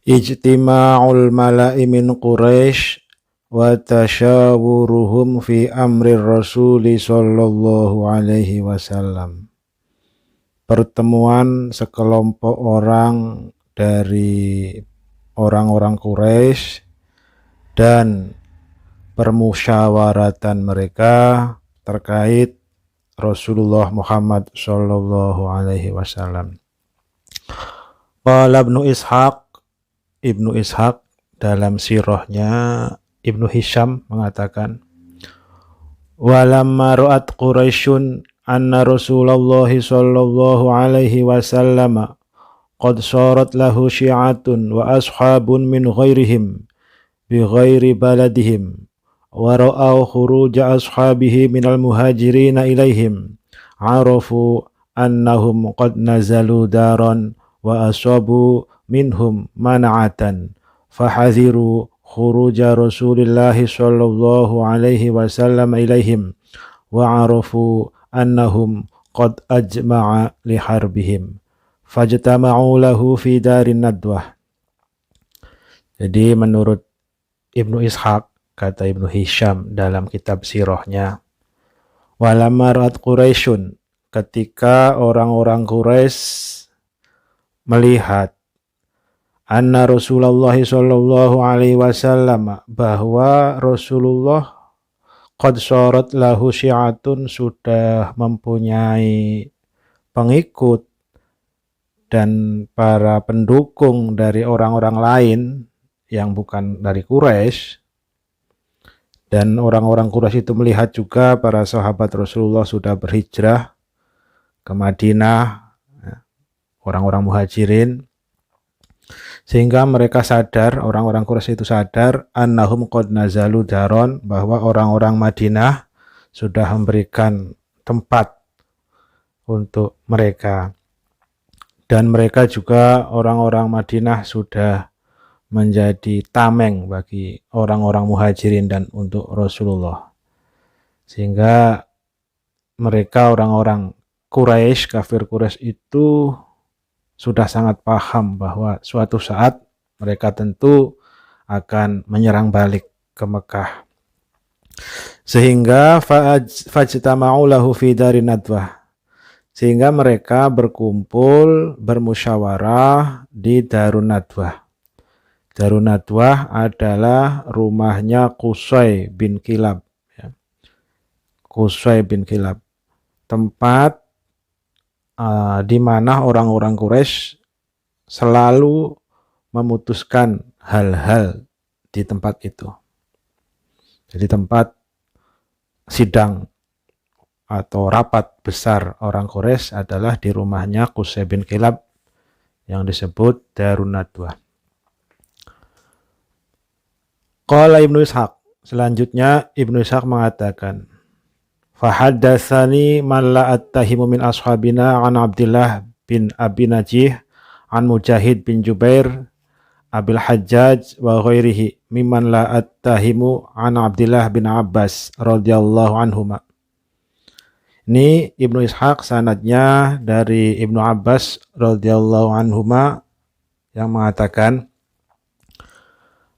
Ijtima'ul mala'i min Quraisy wa tashawuruhum fi amri Rasuli sallallahu alaihi wasallam. Pertemuan sekelompok orang dari orang-orang Quraisy dan permusyawaratan mereka terkait Rasulullah Muhammad sallallahu alaihi wasallam. Qala Ibnu Ishaq dalam sirahnya Ibnu Hisham mengatakan, walamma ra'at Quraisyun anna Rasulullah sallallahu alaihi wasallam qad sarat lahu syi'atun wa ashabun min ghairihim bi ghairi baladihim wa ra'aw khuruja ashabihi minal muhajirin ilaihim arafu annahum qad nazalu daran wa asabu minhum man'atan fahadhiru khuruja Rasulillahi sallallahu alaihi wasallam ilaihim wa arafu annahum qad ajma'a li harbihim fajtama'u lahu fi darin nadwah. Jadi menurut Ibnu Ishaq, kata Ibnu Hisham dalam kitab sirahnya, walamma ra'at Quraisyun, ketika orang-orang Quraisy melihat anna Rasulullah sallallahu alaihi wasallam, bahwa Rasulullah qad sarat lahu syi'atun, sudah mempunyai pengikut dan para pendukung dari orang-orang lain yang bukan dari Quraisy, dan orang-orang Quraisy itu melihat juga para sahabat Rasulullah sudah berhijrah ke Madinah, orang-orang muhajirin, sehingga mereka sadar, orang-orang Quraisy itu sadar, annahum qad nazalu daron, bahwa orang-orang Madinah sudah memberikan tempat untuk mereka, dan mereka juga orang-orang Madinah sudah menjadi tameng bagi orang-orang muhajirin dan untuk Rasulullah, sehingga mereka orang-orang Quraisy, kafir Quraisy itu sudah sangat paham bahwa suatu saat mereka tentu akan menyerang balik ke Mekah, sehingga fajtama'u lahu fi darin nadwah, sehingga mereka berkumpul bermusyawarah di Darun Nadwah. Darun Nadwah adalah rumahnya Qusay bin Kilab, ya. Qusay bin Kilab, tempat di mana orang-orang Quraisy selalu memutuskan hal-hal di tempat itu. Jadi tempat sidang atau rapat besar orang Quraisy adalah di rumahnya Qusay bin Kilab yang disebut Darun Nadwah. Qala Ibnu Ishaq, selanjutnya Ibnu Ishaq mengatakan, fahaddatsani man la attahimu min ashabina an Abdullah bin Abi Najih an Mujahid bin Jubair Abil Hajjaj wa ghairihi mimman la attahimu an Abdullah bin Abbas radhiyallahu anhuma. Ini Ibnu Ishaq sanadnya dari Ibnu Abbas radhiyallahu anhuma yang mengatakan,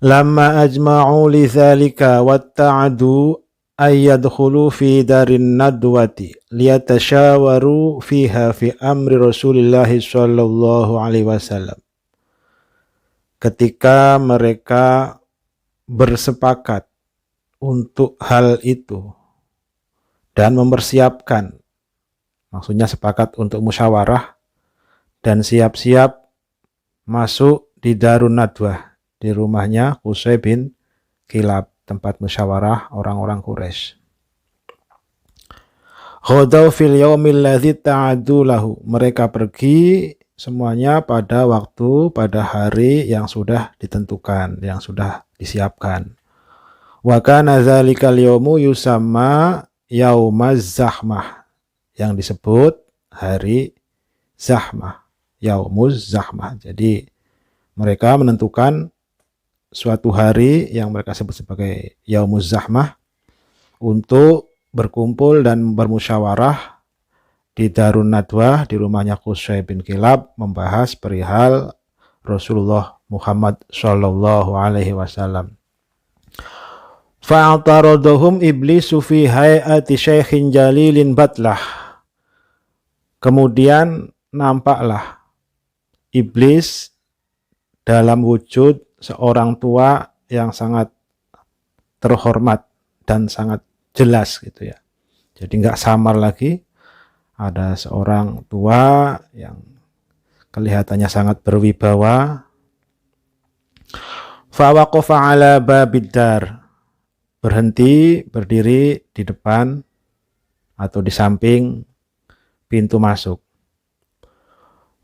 lamma ajma'u li dzalika watta'adu ay yadkhulu fi darin nadwati liyatashawaru fiha fi amri Rasulillah sallallahu alaihi wasallam. Ketika mereka bersepakat untuk hal itu dan mempersiapkan, maksudnya sepakat untuk musyawarah dan siap-siap masuk di Darun Nadwah, di rumahnya Qusay bin Kilab, tempat musyawarah orang-orang Quraisy. Ghadaw fil yaumil ladzi ta'adu lahu, mereka pergi semuanya pada hari yang sudah ditentukan, yang sudah disiapkan. Wa kana dzalikal yaumu yusamma yaumaz zahmah, yang disebut hari zahmah, yaumuz zahmah. Jadi mereka menentukan suatu hari yang mereka sebut sebagai yaumuz zahmah untuk berkumpul dan bermusyawarah di Darun Nadwah, di rumahnya Qusay bin Kilab, membahas perihal Rasulullah Muhammad sallallahu alaihi wasallam. Fa'ataradahum iblisu fi hayati syaikhin jalilin batlah. Kemudian nampaklah iblis dalam wujud seorang tua yang sangat terhormat dan sangat jelas gitu ya. Jadi nggak samar lagi, ada seorang tua yang kelihatannya sangat berwibawa. Fawaqafa ala babid-dar, berhenti, berdiri di depan atau di samping pintu masuk.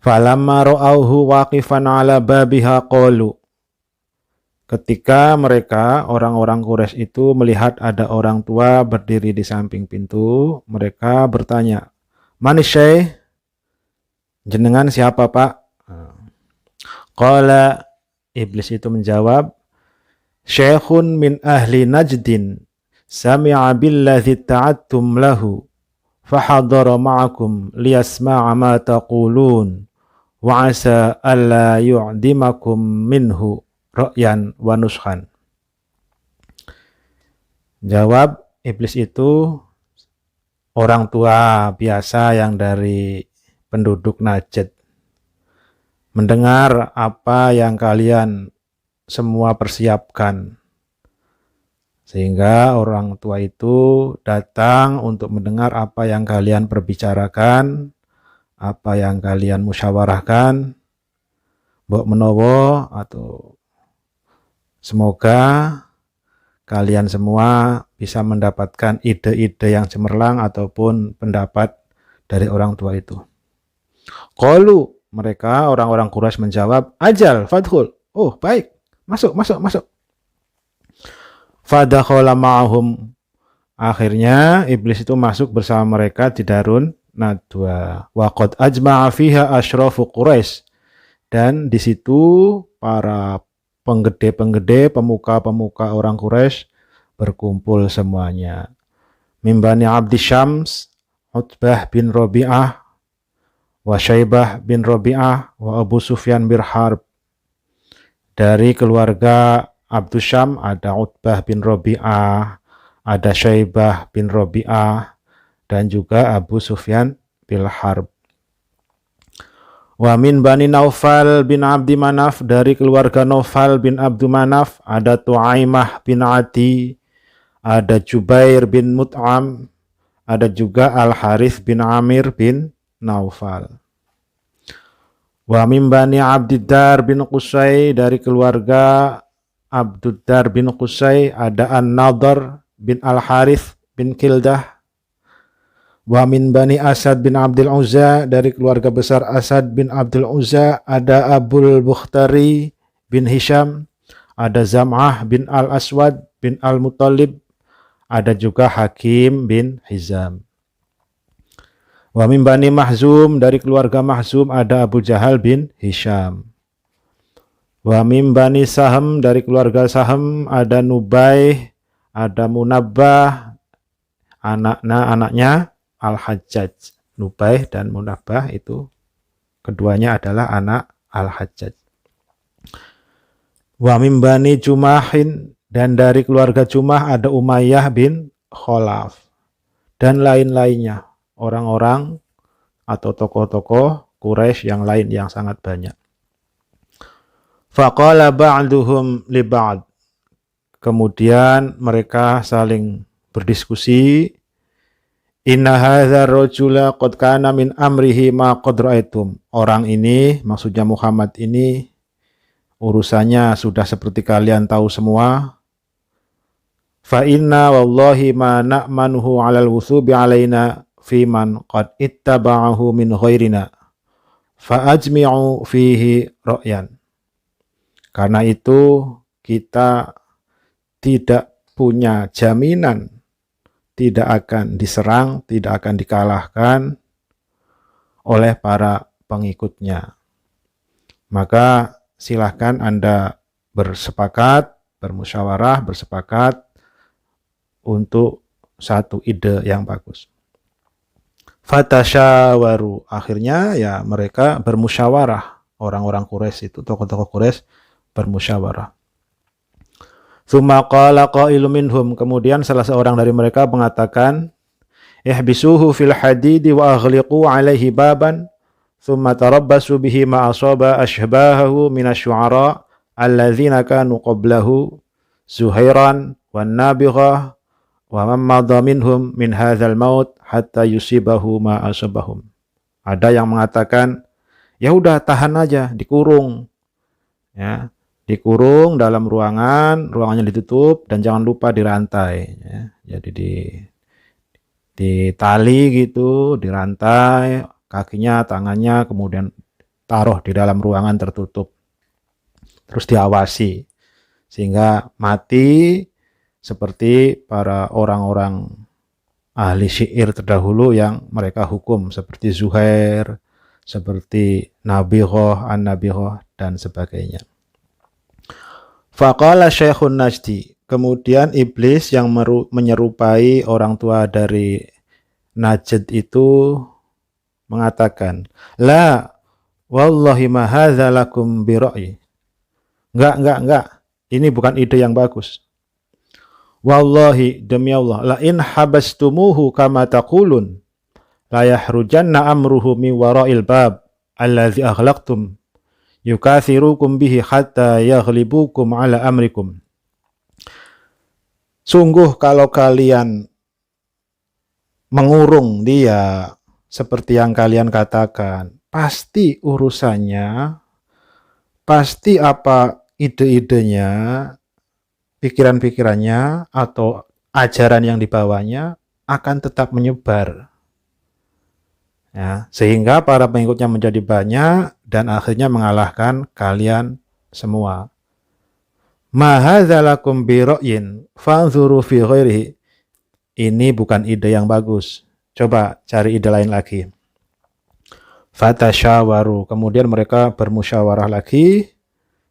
Falamma ra'auhu waqifan ala babiha qalu, ketika mereka orang-orang Quraisy itu melihat ada orang tua berdiri di samping pintu, mereka bertanya, "Man syekh? Jenengan siapa, Pak?" Qala, iblis itu menjawab, "Syekhun min ahli Najdin, sami'a billadzi ta'attum lahu, fahadara ma'akum liyasma'a ma taqulun, wa 'asa alla yu'dimakum minhu ra'yan wa nuskhan." Jawab iblis itu, orang tua biasa yang dari penduduk Najd, mendengar apa yang kalian semua persiapkan. Sehingga orang tua itu datang untuk mendengar apa yang kalian perbicarakan, apa yang kalian musyawarahkan, mbok menawa atau semoga kalian semua bisa mendapatkan ide-ide yang cemerlang ataupun pendapat dari orang tua itu. Qalu, mereka orang-orang Quraisy menjawab, "Ajal, fadkhul." Oh, baik. Masuk. Fadakhala ma'ahum. Akhirnya iblis itu masuk bersama mereka di Darun Nadwa. Wa qad ajma'a fiha asyrafu Quraisy. Dan di situ para penggede-penggede, pemuka-pemuka orang Quraisy berkumpul semuanya. Min Bani Abdi Syams, Utbah bin Rabi'ah, wa Syaibah bin Rabi'ah, wa Abu Sufyan bin Harb. Dari keluarga Abdu Syam ada Utbah bin Rabi'ah, ada Syaibah bin Rabi'ah, dan juga Abu Sufyan bin Harb. Wa min Bani Naufal bin Abdi Manaf, dari keluarga Naufal bin Abdu Manaf ada Tu'aimah bin Adi, ada Jubair bin Mut'am, ada juga Al-Harith bin Amir bin Naufal. Wa min Bani Abdiddar bin Qusay, dari keluarga Abduddar bin Qusay ada An-Nadhr bin Al-Harith bin Kildah. Wa min Bani Asad bin Abdul Uzza, dari keluarga besar Asad bin Abdul Uzza ada Abul Bukhtari bin Hisham, ada Zam'ah bin Al-Aswad bin Al-Muttalib, ada juga Hakim bin Hizam. Wa min Bani Mahzum, dari keluarga Mahzum ada Abu Jahal bin Hisham. Wa min Bani Sahm, dari keluarga Sahm ada Nubaih, ada Munabbah, anaknya Al-Hajjaj. Nubaih dan Munabbah itu keduanya adalah anak Al-Hajjaj. Wa min Bani Jumahin, dan dari keluarga Jumah ada Umayyah bin Khalaf, dan lain-lainnya, orang-orang atau tokoh-tokoh Quraisy yang lain yang sangat banyak. Faqala ba'duhum li ba'd, kemudian mereka saling berdiskusi, inna hadzal rajula qad kana min amrihi ma qad ra'aitum, orang ini, maksudnya Muhammad ini, urusannya sudah seperti kalian tahu semua. Fa inna wallahi ma na'manuhu 'alal wuthubi 'alaina fi man qad ittaba'ahu min ghairina fa ajmi'u fihi ra'yan. Karena itu kita tidak punya jaminan tidak akan diserang, tidak akan dikalahkan oleh para pengikutnya. Maka silahkan Anda bersepakat, bermusyawarah, bersepakat untuk satu ide yang bagus. Fatasyawaru, akhirnya ya mereka bermusyawarah, orang-orang Quraisy itu, tokoh-tokoh Quraisy bermusyawarah. Tsumma qala qailun minhum, kemudian salah seorang dari mereka mengatakan, ihbisuhu fil hadidi wa aghliqu alaihi baban thumma tarabbasu bihi ma asaba ashbahahu minasyu'ara alladzina kanu qablahu Zuhairan wan Nabighah wa man madha minhum min hadzal maut hatta yusibahu ma asabahum. Ada yang mengatakan, ya udah tahan aja, dikurung. Ya, dikurung dalam ruangan, ruangannya ditutup dan jangan lupa dirantai ya. Jadi di tali gitu, dirantai, kakinya, tangannya, kemudian taruh di dalam ruangan tertutup. Terus diawasi sehingga mati seperti para orang-orang ahli syair terdahulu yang mereka hukum seperti Zuhair, seperti Nabighah, An-Nabighah dan sebagainya. Faqala Syekhun Najdi, kemudian iblis yang menyerupai orang tua dari Najd itu mengatakan, la wallahi ma hadza lakum bi ra'yi. Enggak. Ini bukan ide yang bagus. Wallahi, demi Allah, la in habastumuhu kama taqulun la yahrujanna amruhu min wara'il bab allazi aghlaqtum yukathirukum bihi hatta yaghlibukum ala amrikum. Sungguh kalau kalian mengurung dia seperti yang kalian katakan, pasti urusannya, pasti apa ide-idenya, pikiran-pikirannya atau ajaran yang dibawanya akan tetap menyebar. Ya, sehingga para pengikutnya menjadi banyak dan akhirnya mengalahkan kalian semua. Ma hadza lakum bi ra'yin fanzuru fi ghairihi. Ini bukan ide yang bagus. Coba cari ide lain lagi. Fatasyawaru, kemudian mereka bermusyawarah lagi.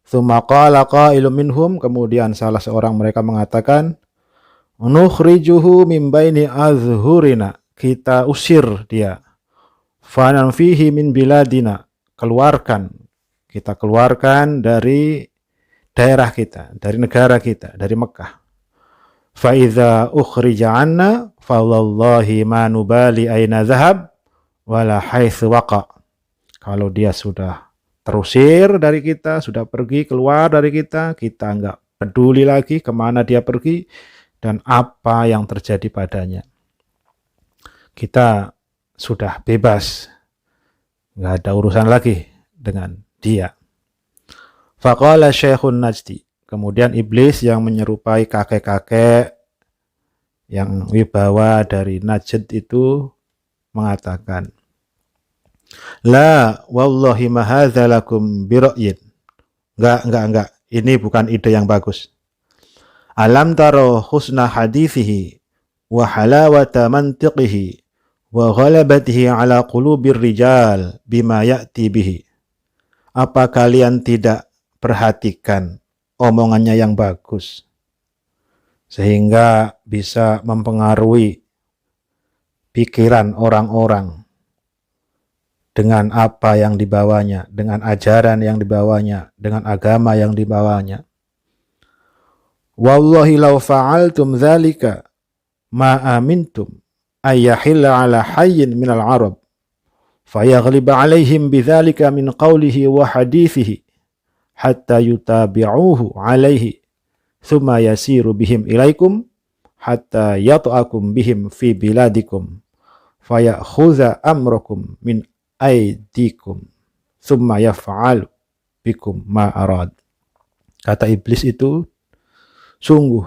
Tsumma qala qailun minhum, kemudian salah seorang mereka mengatakan, nukhrijuhu min baini azhurina, kita usir dia. Fanan fihi min biladina, kita keluarkan dari daerah kita, dari negara kita, dari Mekah. Fa idza ukhrija anna fa wallahi ma nubali aina zahab wala haitsu waqa. Kalau dia sudah terusir dari kita, sudah pergi keluar dari kita enggak peduli lagi kemana dia pergi dan apa yang terjadi padanya. Kita sudah bebas, nggak ada urusan lagi dengan dia. Faqala Syekhun Najdi, kemudian iblis yang menyerupai kakek-kakek yang wibawa dari Najd itu mengatakan, la wallahi ma hadza lakum bi ra'yin. Enggak, ini bukan ide yang bagus. Alam taro husna hadithihi wa halawata mantiqihi wa ghalabatihi ala qulubir rijal bima ya'ti bihi. Apa kalian tidak perhatikan omongannya yang bagus sehingga bisa mempengaruhi pikiran orang-orang dengan apa yang dibawanya, dengan ajaran yang dibawanya, dengan agama yang dibawanya. Wallahi law fa'altum dzalika ma amintum ayyahilla ala hayyin minal arab fayaghliba alaihim bidzalika min qawlihi wa hadithihi hatta yutabi'uhu alaihi thumma yasiru bihim ilaikum hatta yat'akum bihim fi biladikum fayakhudha amrakum min aidikum thumma yaf'al bikum ma arad. Kata iblis itu, sungguh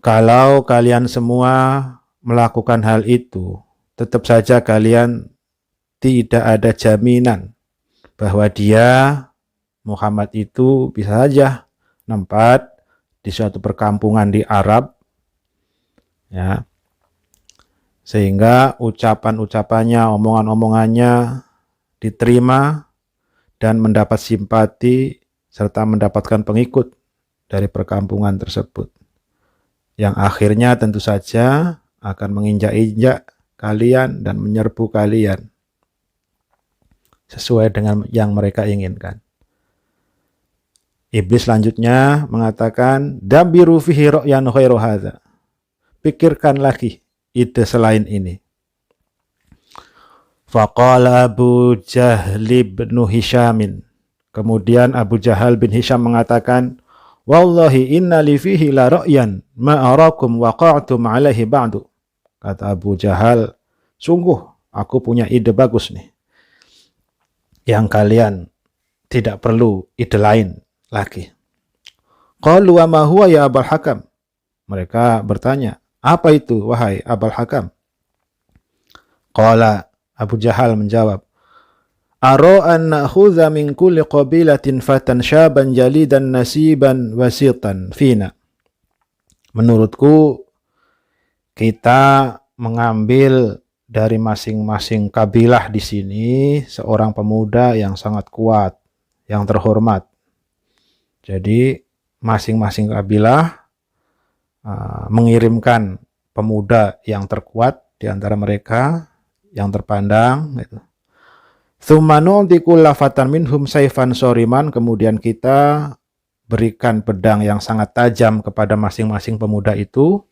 kalau kalian semua melakukan hal itu, tetap saja kalian tidak ada jaminan bahwa dia, Muhammad itu bisa saja nempat di suatu perkampungan di Arab, ya, sehingga ucapan-ucapannya, omongan-omongannya diterima dan mendapat simpati serta mendapatkan pengikut dari perkampungan tersebut, yang akhirnya tentu saja akan menginjak-injak kalian dan menyerbu kalian sesuai dengan yang mereka inginkan. Iblis selanjutnya mengatakan, dabiru fihi ra'yan ghairu hadza. Pikirkan lagi ide selain ini. Faqala Abu Jahl bin Hishamin. Kemudian Abu Jahal bin Hisham mengatakan, wallahi inna li fihi la ra'yan ma arakum waqa'tum alaihi ba'du. Kata Abu Jahal, sungguh aku punya ide bagus nih, yang kalian tidak perlu ide lain lagi. Qalu wa ma huwa ya Abul Hakam. Mereka bertanya, apa itu wahai Abul Hakam? Qala, Abu Jahal menjawab, aro an na'khudha min kulli qabilatin fatan syaban jalidan nasiban wasitan fina. Menurutku kita mengambil dari masing-masing kabilah di sini seorang pemuda yang sangat kuat, yang terhormat. Jadi masing-masing kabilah mengirimkan pemuda yang terkuat di antara mereka, yang terpandang gitu. Tsumma nu'ti kulla fatan minhum sayfan soriman, kemudian kita berikan pedang yang sangat tajam kepada masing-masing pemuda itu.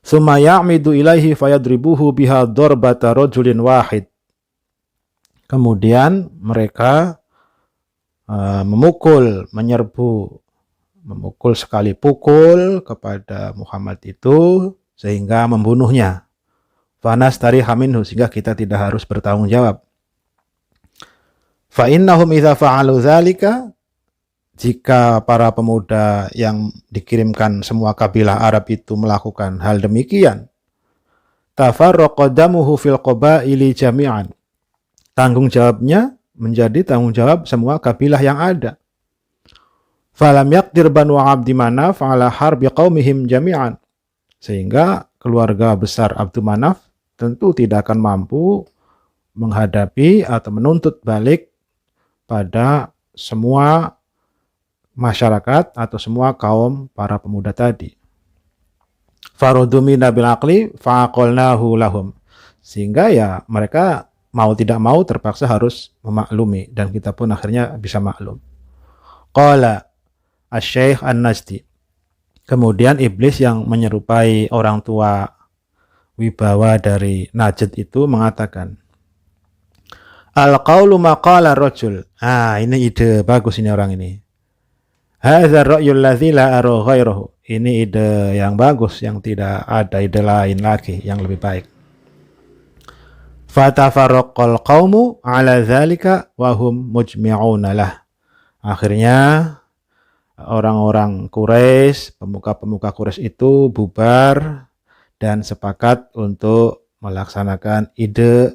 Tsumma ya'midu ilaihi fayadribuhu biha darbata rajulin wahid. Kemudian mereka memukul sekali pukul kepada Muhammad itu sehingga membunuhnya. Fanas tariha minhu, sehingga kita tidak harus bertanggung jawab. Fa innahum idza fa'alu dzalika, jika para pemuda yang dikirimkan semua kabilah Arab itu melakukan hal demikian, tafarraqa damuhu fil qabaili jami'an. Tanggung jawabnya menjadi tanggung jawab semua kabilah yang ada. Falam yaqdir Banu Abdi Manaf ala harbi qaumihim jami'an. Sehingga keluarga besar Abdu Manaf tentu tidak akan mampu menghadapi atau menuntut balik pada semua masyarakat atau semua kaum para pemuda tadi. Farudumina bil aqli fa'aqalnahu lahum. Sehingga ya mereka mau tidak mau terpaksa harus memaklumi, dan kita pun akhirnya bisa maklum. Qala Asy-Syaikh An-Najdi. Kemudian iblis yang menyerupai orang tua wibawa dari Najd itu mengatakan, al-qawlu maqala rajul. Ini ide bagus ini orang ini. Hadza ar-ra'yul ladzi la ara ghairahu. Ini ide yang bagus, yang tidak ada ide lain lagi yang lebih baik. Fatafarraqal qaumu ala dzalika wa hum mujmi'una lah. Akhirnya orang-orang Quraisy, pemuka-pemuka Quraisy itu bubar dan sepakat untuk melaksanakan ide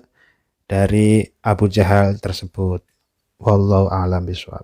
dari Abu Jahal tersebut. Wallahu a'lam bishawab.